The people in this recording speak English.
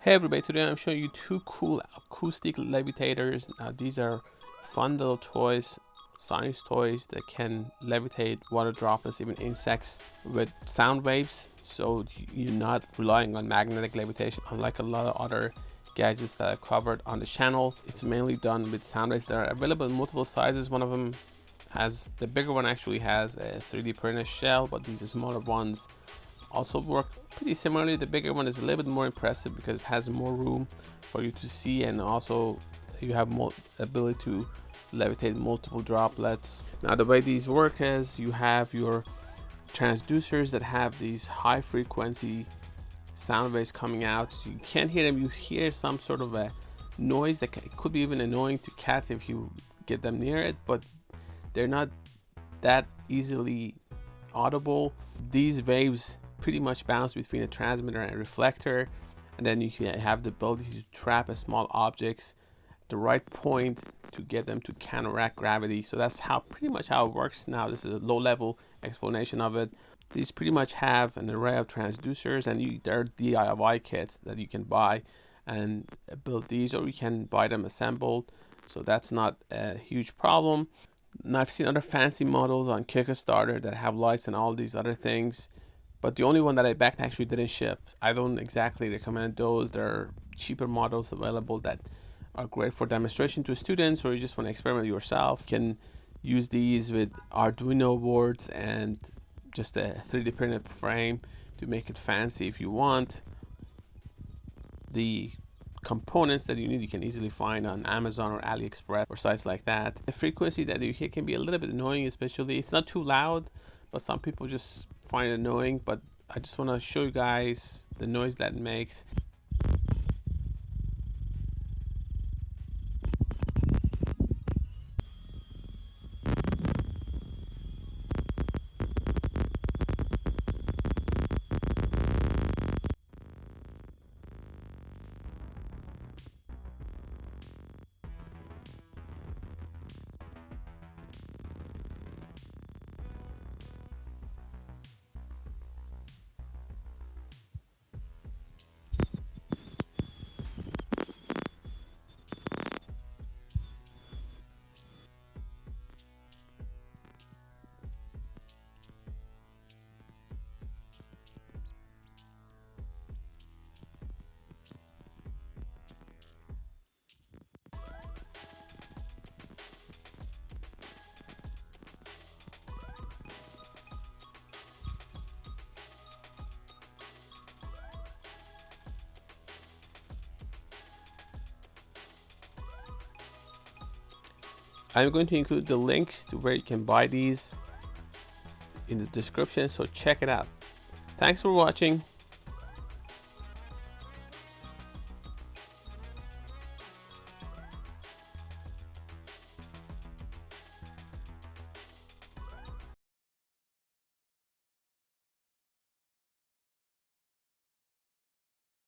Hey everybody, today I'm showing you two cool acoustic levitators. These are fun little toys, science toys that can levitate water droplets, even insects, with sound waves. So you're not relying on magnetic levitation, unlike a lot of other gadgets that I've covered on the channel. It's mainly done with sound waves. They're available in multiple sizes. One of them has, the bigger one actually has a 3D printed shell, but these are smaller ones also work pretty similarly. The bigger one is a little bit more impressive because it has more room for you to see, and also you have more ability to levitate multiple droplets. Now the way these work is you have your transducers that have these high frequency sound waves coming out. So you can't hear them, you hear some sort of a noise that could be even annoying to cats if you get them near it, but they're not that easily audible. These waves pretty much bounce between a transmitter and a reflector, and then you have the ability to trap a small objects at the right point to get them to counteract gravity. So that's how pretty much how it works. Now this is a low level explanation of it. These pretty much have an array of transducers, and they're DIY kits that you can buy and build these, or you can buy them assembled, so that's not a huge problem. Now I've seen other fancy models on Kickstarter that have lights and all these other things, but the only one that I backed actually didn't ship. I don't exactly recommend those. There are cheaper models available that are great for demonstration to students, or you just want to experiment yourself. You can use these with Arduino boards and just a 3D printed frame to make it fancy if you want. The components that you need you can easily find on Amazon or AliExpress or sites like that. The frequency that you hear can be a little bit annoying, especially it's not too loud, but some people just find it annoying. But I just want to show you guys the noise that it makes. I'm going to include the links to where you can buy these in the description, so check it out. Thanks for watching.